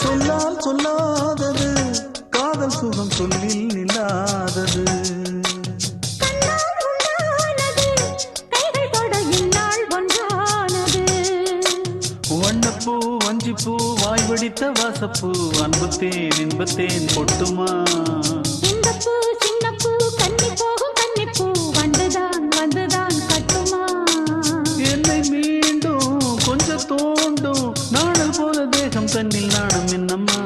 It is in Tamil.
சொல்லால் சொல்லாதது காதல் சுகம் சொல்லில் நில்லாதது. வண்ணப்பூ வஞ்சிப்பூ வாய் வடித்த வாசப்பூ அன்புத்தேன் இன்பத்தேன் பொட்டுமா. இந்த பூ சின்ன பூ கன்னி போகும் கன்னிப்பூ வந்துதான் வந்துதான் கட்டுமா. என்னை மீண்டும் கொஞ்சம் தோண்டும் நாடல் போல தேகம் தன்னில் நாணம் என்னம்மா.